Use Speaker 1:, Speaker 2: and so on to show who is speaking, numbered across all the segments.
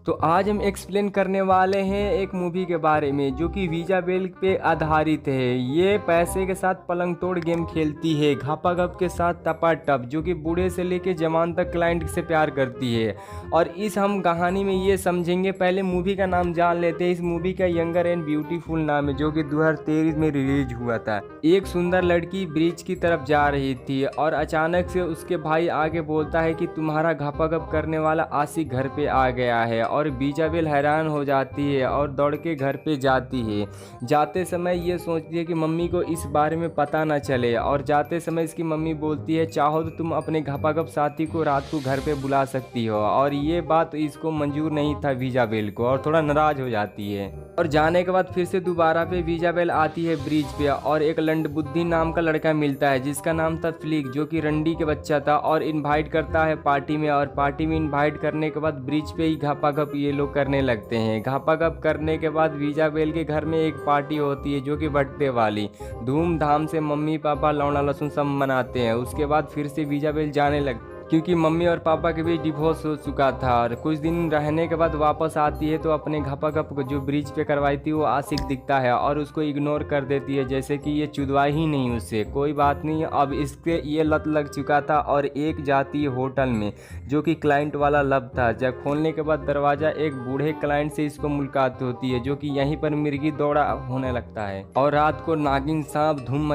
Speaker 1: तो आज हम एक्सप्लेन करने वाले हैं एक मूवी के बारे में जो कि वीजा बेल पे आधारित है। ये पैसे के साथ पलंग तोड़ गेम खेलती है, घापा घप के साथ टपा टप, जो कि बूढ़े से लेके जवान तक क्लाइंट से प्यार करती है। और इस हम कहानी में ये समझेंगे। पहले मूवी का नाम जान लेते हैं। इस मूवी का यंगर एंड ब्यूटीफुल नाम है, जो कि 2023 में रिलीज हुआ था। एक सुंदर लड़की ब्रिज की तरफ जा रही थी और अचानक से उसके भाई आगे बोलता है कि तुम्हारा घापा घप करने वाला आशिक घर पे आ गया है। और बीजाबेल हैरान हो जाती है और दौड़ के घर पे जाती है। जाते समय ये सोचती है कि मम्मी को इस बारे में पता ना चले। और जाते समय इसकी मम्मी बोलती है चाहो तो तुम अपने घपाघप साथी को रात को घर पे बुला सकती हो। और ये बात इसको मंजूर नहीं था बीजाबेल को, और थोड़ा नाराज हो जाती है। और जाने के बाद फिर से दोबारा पे बीजाबेल आती है ब्रिज पे, और एक लंडबुद्धि नाम का लड़का मिलता है जिसका नाम था फ्लिक, जो कि रंडी के बच्चा था, और इनवाइट करता है पार्टी में। और पार्टी में इनवाइट करने के बाद ब्रिज पे ही घपाघप ये लोग करने लगते हैं। घपाघप करने के बाद बीजाबेल के घर में एक पार्टी होती है जो कि बर्थडे वाली। धूमधाम से मम्मी पापा लौंडा लहसुन सब मनाते हैं। उसके बाद फिर से बीजाबेल जाने लग, क्योंकि मम्मी और पापा के बीच डिवोर्स हो चुका था। और कुछ दिन रहने के बाद वापस आती है तो अपने घपाघप को जो ब्रिज पे करवाई थी वो आशिक दिखता है और उसको इग्नोर कर देती है, जैसे कि ये चुदवा ही नहीं उससे। कोई बात नहीं, अब इसके ये लत लग चुका था। और एक जाती है होटल में जो कि क्लाइंट वाला लब था। जब खोलने के बाद दरवाज़ा, एक बूढ़े क्लाइंट से इसको मुलाकात होती है, जो कि यहीं पर मिर्गी दौड़ा होने लगता है। और रात को नागिन सांप धूम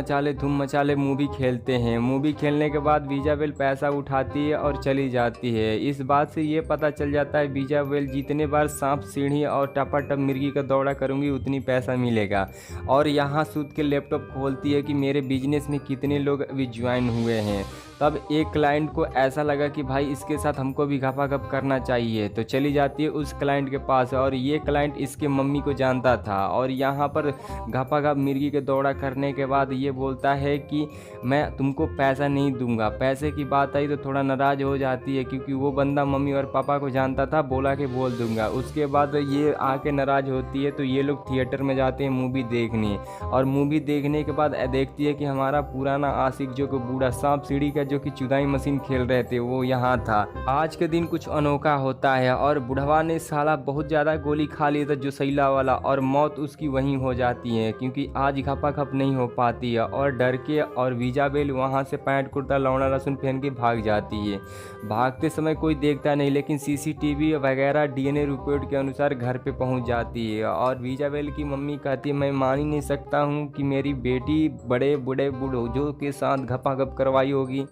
Speaker 1: मचाले मूवी खेलते हैं। मूवी खेलने के बाद बीजाबेल पैसा उठाती और चली जाती है। इस बात से ये पता चल जाता है बीजाबेल जितने बार सांप सीढ़ी और टपाटप मिर्गी का दौड़ा करूंगी उतनी पैसा मिलेगा। और यहाँ सूत के लैपटॉप खोलती है कि मेरे बिजनेस में कितने लोग अभी ज्वाइन हुए हैं। तब एक क्लाइंट को ऐसा लगा कि भाई इसके साथ हमको भी घपाघप करना चाहिए, तो चली जाती है उस क्लाइंट के पास। और ये क्लाइंट इसके मम्मी को जानता था। और यहाँ पर घपाघप मिर्गी के दौड़ा करने के बाद ये बोलता है कि मैं तुमको पैसा नहीं दूंगा। पैसे की बात आई तो थोड़ा नाराज हो जाती है, क्योंकि वो बंदा मम्मी और पापा को जानता था, बोला कि बोल दूंगा। उसके बाद ये आके नाराज होती है तो ये लोग थिएटर में जाते हैं मूवी देखने। और मूवी देखने के बाद देखती है कि हमारा पुराना आशिक जो कि बूढ़ा सांप सीढ़ी का जो कि चुदाई मशीन खेल रहे थे वो यहाँ था। आज के दिन कुछ अनोखा होता है और बुढ़वा ने साला बहुत ज़्यादा गोली खा लिया था जो सैला वाला, और मौत उसकी वहीं हो जाती है, क्योंकि आज घपाघप नहीं हो पाती है। और डर के और बीजाबेल वहाँ से पैंट कुर्ता लौंडा लहसुन पहन के भाग जाती है। भागते समय कोई देखता नहीं, लेकिन सीसीटीवी वगैरह डीएनए रिपोर्ट के अनुसार घर पे पहुँच जाती है। और बीजाबेल की मम्मी कहती है मैं मान ही नहीं सकता हूँ कि मेरी बेटी बड़े बूढ़े बूढ़ों के साथ घपाघप करवाई होगी।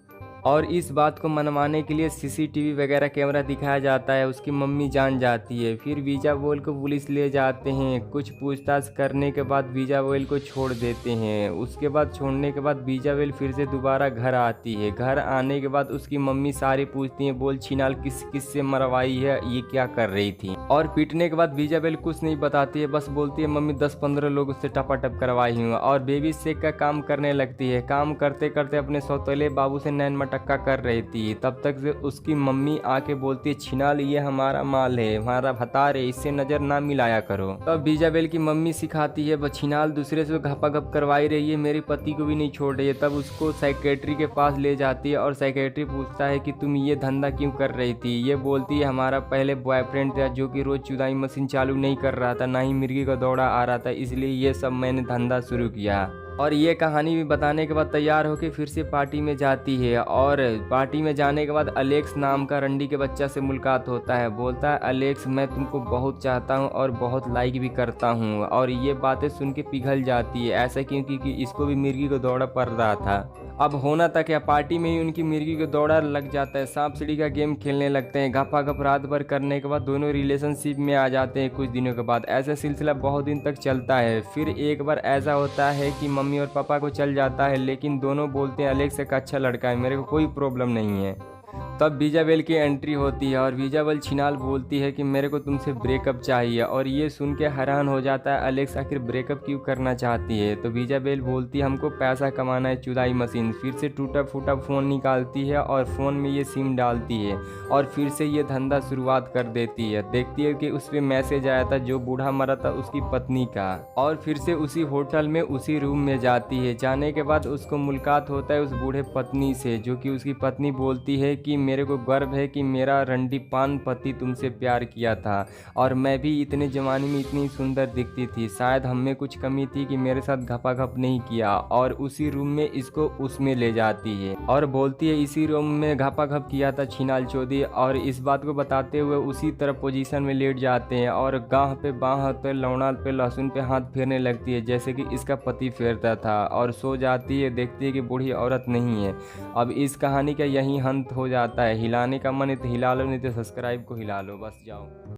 Speaker 1: और इस बात को मनवाने के लिए सीसीटीवी वगैरह कैमरा दिखाया जाता है। उसकी मम्मी जान जाती है। फिर बीजाबेल को पुलिस ले जाते हैं। कुछ पूछताछ करने के बाद बीजाबेल को छोड़ देते हैं। उसके बाद छोड़ने के बाद बीजाबेल फिर से दोबारा घर आती है। घर आने के बाद उसकी मम्मी सारी पूछती है बोल छिनाल किस किस से मरवाई है, ये क्या कर रही थी। और पीटने के बाद बीजाबेल कुछ नहीं बताती है, बस बोलती है मम्मी 10-15 लोग उससे टपाटप करवाई हूँ। और बेबी शेक का काम करने लगती है। काम करते करते अपने सौतेले बाबू से नैन मटक्का कर रही थी। तब तक से उसकी मम्मी आके बोलती है छिनाल ये हमारा माल है, हमारा भतार है, इससे नजर ना मिलाया करो। तब बीजाबेल की मम्मी सिखाती है छिनाल दूसरे से घपाघप करवाई रही है, मेरे पति को भी नहीं छोड़ रही है। तब उसको साइकेट्री के पास ले जाती है और साइकेट्री पूछता है कि तुम ये धंधा क्यों कर रही थी। ये बोलती है हमारा पहले बॉयफ्रेंड था जो कि रोज चुदाई मशीन चालू नहीं कर रहा था, ना ही मिर्गी का दौड़ा आ रहा था, इसलिए ये सब मैंने धंधा शुरू किया। और ये कहानी भी बताने के बाद तैयार होकर फिर से पार्टी में जाती है। और पार्टी में जाने के बाद अलेक्स नाम का रंडी के बच्चा से मुलाकात होता है। बोलता है अलेक्स मैं तुमको बहुत चाहता हूँ और बहुत लाइक भी करता हूँ। और ये बातें सुन के पिघल जाती है। ऐसा क्योंकि इसको भी मिर्गी को दौड़ा पड़ रहा था। अब होना था क्या, पार्टी में ही उनकी मिर्गी को दौड़ा लग जाता है। सांप सीढ़ी का गेम खेलने लगते हैं। घपाघप रात भर करने के बाद दोनों रिलेशनशिप में आ जाते हैं। कुछ दिनों के बाद ऐसा सिलसिला बहुत दिन तक चलता है। फिर एक बार ऐसा होता है कि मम्मी और पापा को चल जाता है, लेकिन दोनों बोलते हैं अलेक्स एक अच्छा लड़का है, मेरे को कोई प्रॉब्लम नहीं है। तब बीजाबेल की एंट्री होती है और बीजाबेल छिनाल बोलती है कि मेरे को तुमसे ब्रेकअप चाहिए। और ये सुन के हैरान हो जाता है अलेक्स आखिर ब्रेकअप क्यों करना चाहती है। तो बीजाबेल बोलती है हमको पैसा कमाना है चुदाई मशीन। फिर से टूटा फूटा फ़ोन निकालती है और फ़ोन में ये सिम डालती है और फिर से ये धंधा शुरुआत कर देती है। देखती है कि उस पर मैसेज आया था जो बूढ़ा मरा था उसकी पत्नी का। और फिर से उसी होटल में उसी रूम में जाती है। जाने के बाद उसको मुलाकात होता है उस बूढ़े पत्नी से, जो कि उसकी पत्नी बोलती है कि मेरे को गर्व है कि मेरा रंडीपान पति तुमसे प्यार किया था और मैं भी इतने ज़माने में इतनी सुंदर दिखती थी। शायद हम में कुछ कमी थी कि मेरे साथ घपाघप नहीं किया और उसी रूम में इसको उसमें ले जाती है और बोलती है इसी रूम में घपाघप किया था छिनाल चौधरी, और इस बात को बताते हुए उसी तरह पोजीशन में लेट जाते हैं और गाह पे बाह पे लौड़ा पे लहसुन पे हाथ फेरने लगती है जैसे कि इसका पति फेरता था और सो जाती है। देखती है कि बूढ़ी औरत नहीं है। अब इस कहानी का यही अंत हो जाता है। हिलाने का मन है तो हिला लो, नहीं तो सब्सक्राइब को हिला लो, बस जाओ।